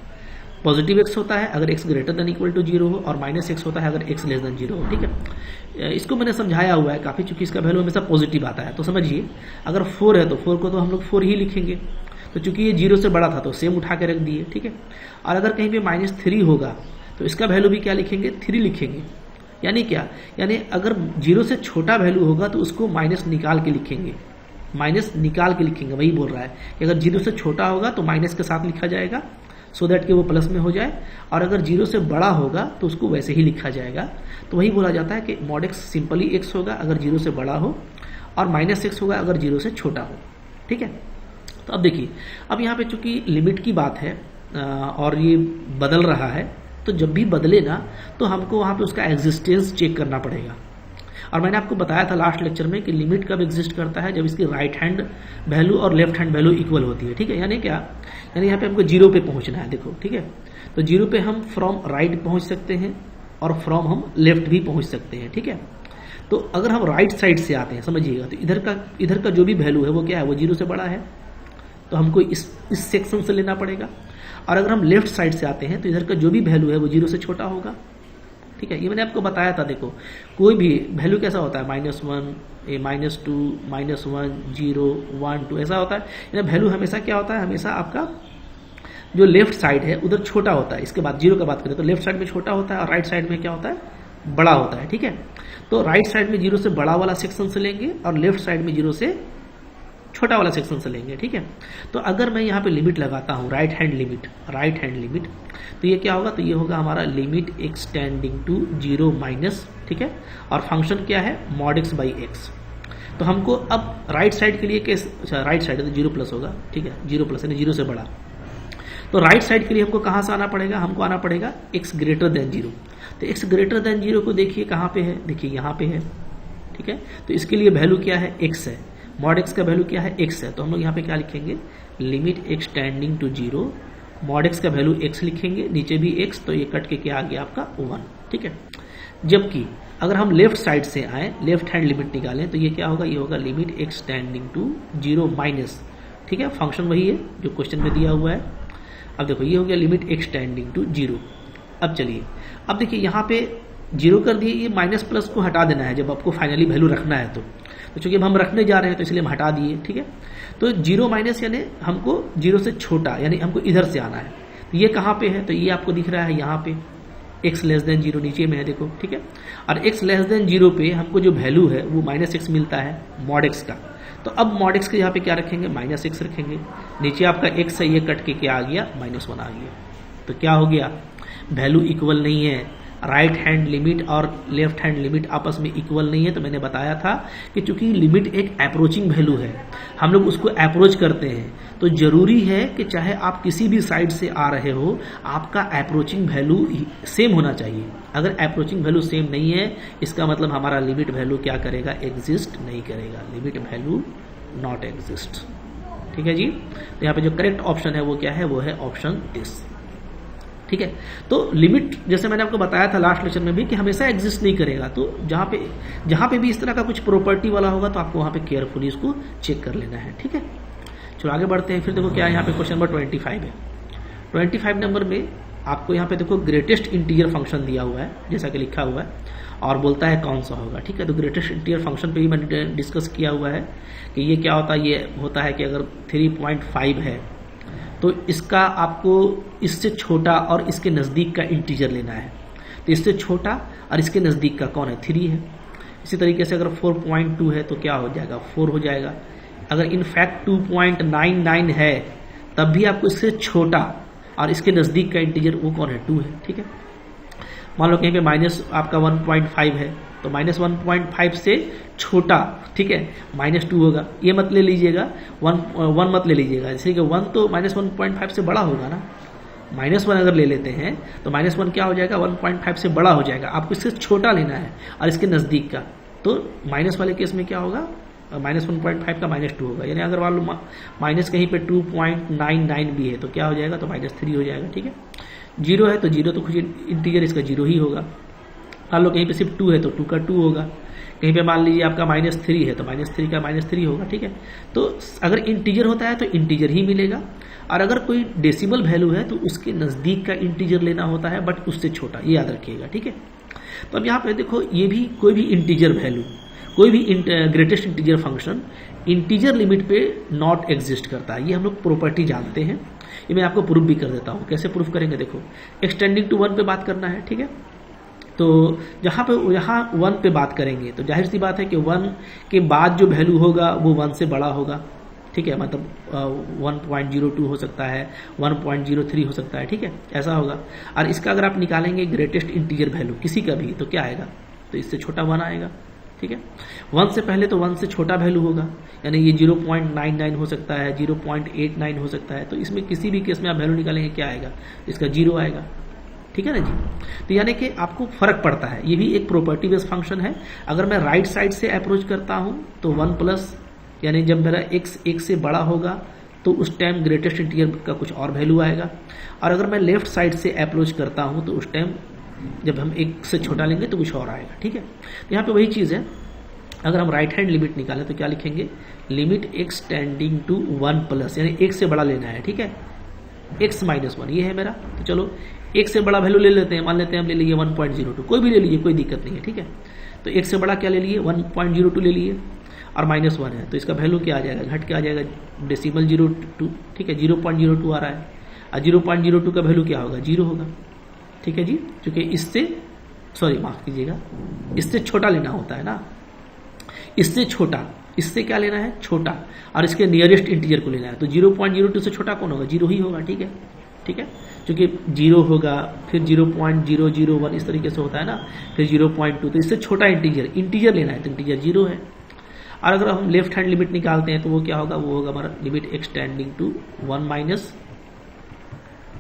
पॉजिटिव एक्स होता है अगर x greater than equal to 0 हो, और माइनस एक्स होता है अगर एक्स लेस देन 0 हो, ठीक है। इसको मैंने समझाया हुआ है काफ़ी, चूंकि इसका वैल्यू हमेशा पॉजिटिव आता है। तो समझिए अगर 4 है तो 4 को तो हम लोग 4 ही लिखेंगे, तो चूंकि ये 0 से बड़ा था तो सेम उठा के रख दिए, ठीक है। और अगर कहीं पे -3 होगा तो इसका वैल्यू भी क्या लिखेंगे, 3 लिखेंगे। यानी क्या, यानी अगर 0 से छोटा वैल्यू होगा तो उसको माइनस निकाल के लिखेंगे, माइनस निकाल के लिखेंगे, वही बोल रहा है कि अगर 0 से छोटा होगा तो माइनस के साथ लिखा जाएगा सो दैट कि वो प्लस में हो जाए, और अगर 0 से बड़ा होगा तो उसको वैसे ही लिखा जाएगा। तो वही बोला जाता है कि मॉड एक्स सिंपली एक्स होगा अगर 0 से बड़ा हो, और माइनस एक्स होगा अगर 0 से छोटा हो, ठीक है। तो अब देखिए, अब यहाँ पे चूंकि लिमिट की बात है और ये बदल रहा है, तो जब भी बदले ना तो हमको वहाँ पे उसका एग्जिस्टेंस चेक करना पड़ेगा। और मैंने आपको बताया था लास्ट लेक्चर में कि लिमिट कब एग्जिस्ट करता है, जब इसकी राइट हैंड वैल्यू और लेफ्ट हैंड वैल्यू इक्वल होती है, ठीक है। यानी क्या, यानी यहाँ पे हमको 0 पे पहुंचना है, देखो, ठीक है। तो 0 पे हम फ्रॉम राइट पहुंच सकते हैं और फ्रॉम हम लेफ्ट भी पहुंच सकते हैं, ठीक है। तो अगर हम राइट साइड से आते हैं, समझिएगा, तो इधर का जो भी वैल्यू है वो क्या है, वो 0 से बड़ा है, तो हमको इस सेक्शन से लेना पड़ेगा। और अगर हम लेफ्ट साइड से आते हैं तो इधर का जो भी वैल्यू है वो 0 से छोटा होगा, ठीक है। ये मैंने आपको बताया था, देखो कोई भी वैल्यू कैसा होता है, -1, -2, -1, 0, 1, 2 ऐसा होता है। यानी वैल्यू हमेशा क्या होता है, हमेशा आपका जो लेफ्ट साइड है उधर छोटा होता है। इसके बाद 0 का बात करें तो लेफ्ट साइड में छोटा होता है और राइट साइड में क्या होता है, बड़ा होता है, ठीक है। तो राइट साइड में 0 से बड़ा वाला सेक्शन से लेंगे और लेफ्ट साइड में 0 से छोटा वाला सेक्शन से लेंगे, ठीक है। तो अगर मैं यहाँ पे लिमिट लगाता हूँ, राइट हैंड लिमिट, तो ये क्या होगा, तो ये होगा हमारा लिमिट एक्सटेंडिंग टू 0 माइनस, ठीक है। और फंक्शन क्या है, मॉड एक्स बाई एक्स। तो हमको अब राइट साइड के लिए कैसे, अच्छा राइट साइड है तो 0 प्लस होगा, ठीक है, 0 प्लस यानी 0 से बड़ा। तो राइट साइड के लिए हमको कहाँ से आना पड़ेगा, हमको आना पड़ेगा x ग्रेटर देन 0। तो x ग्रेटर देन 0 को देखिए कहाँ पे है, देखिए यहाँ पे है, ठीक है। तो इसके लिए वैल्यू क्या है, x है, मॉड एक्स का वैल्यू क्या है, एक्स है, तो हम लोग यहाँ पे क्या लिखेंगे, limit x tending to 0, mod x का वैल्यू एक्स लिखेंगे, नीचे भी एक्स, तो ये कट के क्या आ गया आपका 1, ठीक है। जबकि अगर हम लेफ्ट साइड से आए, लेफ्ट हैंड लिमिट निकालें, तो ये क्या होगा, ये होगा limit x tending to 0 minus, ठीक है, फंक्शन वही है जो क्वेश्चन में दिया हुआ है। अब देखो ये हो गया लिमिट एक्स टेंडिंग टू 0। अब चलिए, अब देखिए यहाँ पे 0 कर दिए, ये माइनस प्लस को हटा देना है जब आपको फाइनली वैल्यू रखना है, तो चूंकि हम रखने जा रहे हैं तो इसलिए हम हटा दिए, ठीक है। तो 0 माइनस यानी हमको 0 से छोटा, यानी हमको इधर से आना है, तो ये कहाँ पे है, तो ये आपको दिख रहा है यहाँ पे x लेस देन 0 नीचे में है, देखो, ठीक है। और x लेस देन 0 पे हमको जो वैल्यू है वो -x मिलता है मॉड x का, तो अब मॉड x के यहाँ पे क्या रखेंगे, -x रखेंगे, नीचे आपका x है, ये कट के क्या आ गया, -1 आ गया। तो क्या हो गया, वैल्यू इक्वल नहीं है, राइट हैंड लिमिट और लेफ्ट हैंड लिमिट आपस में इक्वल नहीं है। तो मैंने बताया था कि चूंकि लिमिट एक अप्रोचिंग वैल्यू है, हम लोग उसको अप्रोच करते हैं, तो जरूरी है कि चाहे आप किसी भी साइड से आ रहे हो, आपका अप्रोचिंग वैल्यू सेम होना चाहिए। अगर अप्रोचिंग वैल्यू सेम नहीं है, इसका मतलब हमारा लिमिट वैल्यू क्या करेगा, एग्जिस्ट नहीं करेगा, लिमिट वैल्यू नॉट एग्जिस्ट, ठीक है जी। तो यहाँ पे जो करेक्ट ऑप्शन है वो क्या है, वो है ऑप्शन दिस, ठीक है। तो लिमिट जैसे मैंने आपको बताया था लास्ट लेक्चर में भी कि हमेशा एग्जिस्ट नहीं करेगा, तो जहां पे भी इस तरह का कुछ प्रॉपर्टी वाला होगा तो आपको वहां पे केयरफुली इसको चेक कर लेना है, ठीक है। चलो आगे बढ़ते हैं। फिर देखो क्या है, यहाँ पे क्वेश्चन नंबर 25 है। 25 नंबर में आपको यहाँ पे देखो ग्रेटेस्ट इंटीजर फंक्शन दिया हुआ है, जैसा कि लिखा हुआ है, और बोलता है कौन सा होगा, ठीक है। तो ग्रेटेस्ट इंटीजर फंक्शन पे भी मैंने डिस्कस किया हुआ है कि ये क्या होता है, ये होता है कि अगर 3.5 है तो इसका आपको इससे छोटा और इसके नज़दीक का इंटीजर लेना है, तो इससे छोटा और इसके नज़दीक का कौन है, 3 है। इसी तरीके से अगर 4.2 है तो क्या हो जाएगा, 4 हो जाएगा। अगर इनफैक्ट 2.99 है तब भी आपको इससे छोटा और इसके नज़दीक का इंटीजर वो कौन है, 2 है, ठीक है। मान लो कहीं पे माइनस आपका 1.5 है, तो -1.5 से छोटा, ठीक है, -2 होगा। ये मत ले लीजिएगा, 1 मत ले लीजिएगा, जैसे कि 1 तो -1.5 से बड़ा होगा ना, -1 अगर ले लेते हैं तो -1 क्या हो जाएगा, 1.5 से बड़ा हो जाएगा। आपको इससे छोटा लेना है और इसके नज़दीक का, तो माइनस वाले केस में क्या होगा, -1.5 का -2 होगा। यानी अगर मान लो माइनस कहीं पे 2.99 भी है तो क्या हो जाएगा, तो -3 हो जाएगा, ठीक है। 0 है तो 0 तो कुछ इंटीजर इसका 0 ही होगा। मान लो कहीं पे सिर्फ 2 है तो 2 का 2 होगा, कहीं पे मान लीजिए आपका -3 है तो -3 का -3 होगा, ठीक है। तो अगर इंटीजर होता है तो इंटीजर ही मिलेगा, और अगर कोई डेसिमल वैल्यू है तो उसके नज़दीक का इंटीजर लेना होता है, बट उससे छोटा, ये याद रखिएगा, ठीक है। तो अब यहाँ पे देखो, ये भी कोई भी इंटीजर वैल्यू, कोई भी greatest integer function integer limit पे नॉट एग्जिस्ट करता है, ये हम लोग प्रॉपर्टी जानते हैं। ये मैं आपको प्रूफ भी कर देता हूँ। कैसे प्रूफ करेंगे, देखो, एक्सटेंडिंग टू 1 पे बात करना है, ठीक है। तो जहाँ 1 पे बात करेंगे तो जाहिर सी बात है कि 1 के बाद जो वैल्यू होगा वो 1 से बड़ा होगा, ठीक है। मतलब 1.02 हो सकता है, 1.03 हो सकता है, ठीक है, ऐसा होगा। और इसका अगर आप निकालेंगे ग्रेटेस्ट इंटीजर वैल्यू किसी का भी, तो क्या आएगा, तो इससे छोटा 1 आएगा, ठीक है। 1 से पहले तो 1 से छोटा वैल्यू होगा, यानी ये 0.99 हो सकता है, 0.89 हो सकता है। तो इसमें किसी भी केस में आप वैल्यू निकालेंगे क्या आएगा, इसका 0 आएगा, ठीक है ना जी। तो यानी कि आपको फर्क पड़ता है, ये भी एक प्रॉपर्टी बेस्ड फंक्शन है। अगर मैं राइट साइड से अप्रोच करता हूं तो 1 प्लस, यानी जब मेरा x 1 से बड़ा होगा तो उस टाइम ग्रेटेस्ट इंटीजर का कुछ और वैल्यू आएगा, और अगर मैं लेफ्ट साइड से अप्रोच करता हूं तो उस टाइम जब हम 1 से छोटा लेंगे तो कुछ और आएगा, ठीक है। तो यहाँ पे वही चीज़ है, अगर हम राइट हैंड लिमिट निकालें तो क्या लिखेंगे, limit x tending to 1 plus, यानी 1 से बड़ा लेना है, ठीक है, x -1 ये है मेरा। तो चलो 1 से बड़ा वैल्यू ले लेते हैं, मान लेते हैं हम ले लिए 1.02, कोई भी ले लीजिए, कोई दिक्कत नहीं है, ठीक है। तो 1 से बड़ा क्या ले लिए, 1.02 ले लिए, और -1 है तो इसका वैल्यू क्या आ जाएगा, घट के आ जाएगा डेसिमल 0.2, ठीक है, 0.02 आ रहा है, और 0.02 का वैल्यू क्या होगा, 0 होगा, ठीक है जी। क्योंकि इससे, सॉरी माफ कीजिएगा, इससे छोटा लेना होता है ना, इससे छोटा, इससे क्या लेना है, छोटा, और इसके नियरेस्ट इंटीजर को लेना है। तो 0.02 से छोटा कौन होगा, 0 ही होगा, ठीक है, ठीक है। क्योंकि 0 होगा, फिर 0.001 इस तरीके से होता है ना, फिर 0.2, तो इससे छोटा इंटीजर लेना है, तो इंटीजर 0 है। और अगर हम लेफ्ट हैंड लिमिट निकालते हैं तो वो क्या होगा, वो होगा हमारा limit x tending to 1 minus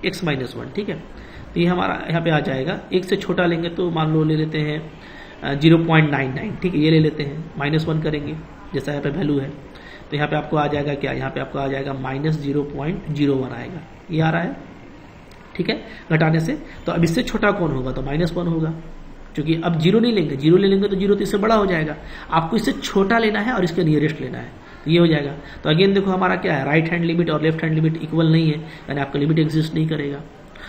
x -1, ठीक है। तो ये हमारा यहाँ पे आ जाएगा। 1 से छोटा लेंगे तो मान लो ले लेते हैं 0.99, ठीक है, ये ले लेते हैं, -1 करेंगे जैसा यहाँ पे वैल्यू है। तो यहाँ पे आपको आ जाएगा क्या, यहाँ पे आपको आ जाएगा -0.01 आएगा, ये आ रहा है, ठीक है, घटाने से। तो अब इससे छोटा कौन होगा, तो -1 होगा, क्योंकि अब जीरो नहीं लेंगे, जीरो ले लेंगे तो जीरो तो इससे बड़ा हो जाएगा, आपको इससे छोटा लेना है और इसके नियरेस्ट लेना है, तो ये हो जाएगा। तो अगेन देखो हमारा क्या है, राइट हैंड लिमिट और लेफ्ट हैंड लिमिट इक्वल नहीं है, यानी आपका लिमिट एग्जिस्ट नहीं करेगा।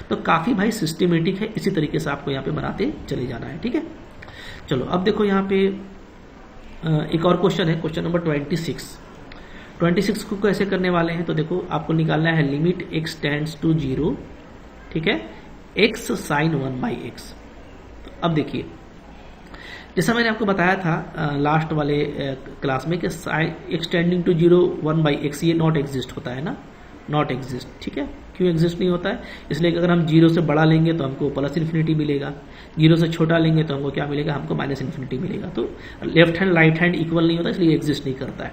तो काफी भाई सिस्टमेटिक है, इसी तरीके से आपको यहाँ पे बनाते चले जाना है, ठीक है। चलो अब देखो यहाँ पे एक और क्वेश्चन है, क्वेश्चन नंबर 26 को कैसे करने वाले हैं, तो देखो आपको निकालना है लिमिट x टेंड्स टू 0, ठीक है, x sin 1/x। अब देखिए जैसा मैंने आपको बताया था लास्ट वाले क्लास में कि x टेंडिंग टू 0 1/x ये नॉट एग्जिस्ट होता है ना, नॉट एग्जिस्ट, ठीक है। क्यों एग्जिस्ट नहीं होता है, इसलिए कि अगर हम 0 से बड़ा लेंगे तो हमको +∞ मिलेगा, 0 से छोटा लेंगे तो हमको क्या मिलेगा, हमको -∞ मिलेगा। तो left hand right hand equal नहीं होता, इसलिए एग्जिस्ट नहीं करता है।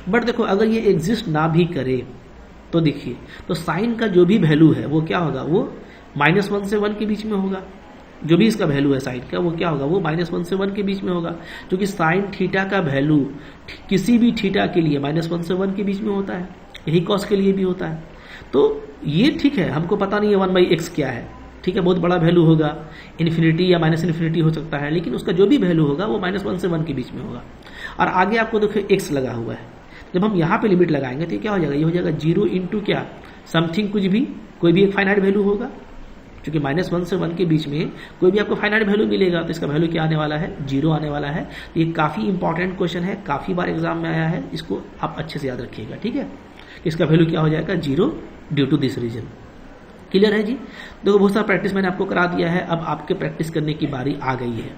बट देखो अगर ये एग्जिस्ट ना भी करे तो देखिए, तो साइन का जो भी वैल्यू है वो क्या होगा, वो -1 से 1 के बीच में होगा, जो भी इसका वैल्यू है साइन का वो क्या होगा, वो -1 से 1 के बीच में होगा, क्योंकि साइन थीटा का वैल्यू किसी भी थीटा के लिए -1 से 1 के बीच में होता है, यही कॉस के लिए भी होता है। तो ये ठीक है, हमको पता नहीं है 1/x क्या है, ठीक है, बहुत बड़ा वैल्यू होगा, इन्फिनिटी या -∞ हो सकता है, लेकिन उसका जो भी वैल्यू होगा वो -1 से 1 के बीच में होगा। और आगे आपको देखो x लगा हुआ है, जब हम यहाँ पे लिमिट लगाएंगे तो क्या हो जाएगा, ये हो जाएगा 0 इंटू क्या, समथिंग कुछ भी, कोई भी एक फाइनाइट वैल्यू होगा, क्योंकि -1 से 1 के बीच में कोई भी आपको फाइनाइट वैल्यू मिलेगा तो इसका वैल्यू क्या आने वाला है, 0 आने वाला है। तो ये काफी इंपॉर्टेंट क्वेश्चन है, काफी बार एग्जाम में आया है, इसको आप अच्छे से याद रखिएगा, ठीक है। इसका वैल्यू क्या हो जाएगा, 0 due to this reason. Clear है जी। देखो बहुत सारा प्रैक्टिस मैंने आपको करा दिया है, अब आपके प्रैक्टिस करने की बारी आ गई है।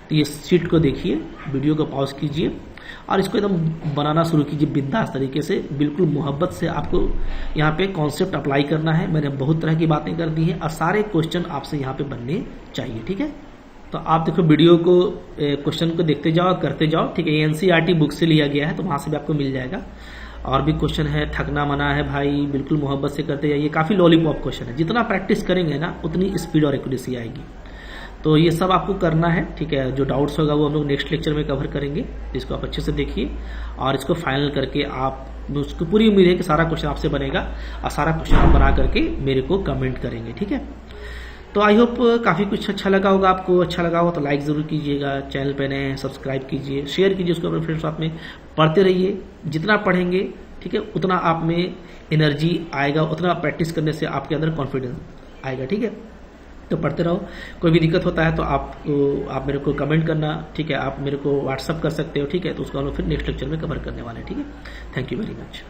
तो ये शीट को देखिए, वीडियो को पॉज कीजिए और इसको एकदम बनाना शुरू कीजिए बिंदास तरीके से, बिल्कुल मोहब्बत से आपको यहाँ पे कॉन्सेप्ट अप्लाई करना है। मैंने बहुत तरह की बातें कर दी हैं और सारे क्वेश्चन आपसे यहाँ पे बनने चाहिए, ठीक है। तो आप देखो वीडियो को, क्वेश्चन को देखते जाओ, करते जाओ, ठीक है। एनसीईआरटी बुक से लिया गया है तो वहां से भी आपको मिल जाएगा। और भी क्वेश्चन है, थकना मना है भाई, बिल्कुल मोहब्बत से करते जाइए। काफी लॉलीपॉप क्वेश्चन है, जितना प्रैक्टिस करेंगे ना उतनी स्पीड और एक्यूरेसी आएगी। तो ये सब आपको करना है, ठीक है। जो डाउट्स होगा वो हम लोग नेक्स्ट लेक्चर में कवर करेंगे, इसको आप अच्छे से देखिए और इसको फाइनल करके आप, उसको पूरी उम्मीद है कि सारा क्वेश्चन आपसे बनेगा और सारा क्वेश्चन आप बना करके मेरे को कमेंट करेंगे, ठीक है। तो आई होप काफी कुछ अच्छा लगा होगा आपको। अच्छा लगा हो तो लाइक जरूर कीजिएगा, चैनल पे नए सब्सक्राइब कीजिए, शेयर कीजिए उसको अपने फ्रेंड्स साथ में। पढ़ते रहिए, जितना पढ़ेंगे ठीक है उतना आप में एनर्जी आएगा, उतना प्रैक्टिस करने से आपके अंदर कॉन्फिडेंस आएगा, ठीक है। तो पढ़ते रहो। कोई भी दिक्कत होता है तो आप मेरे को कमेंट करना, ठीक है। आप मेरे को व्हाट्सअप कर सकते हो, ठीक है। तो उसको हम लोग फिर नेक्स्ट लेक्चर में कवर करने वाले हैं, ठीक है। Thank you very much.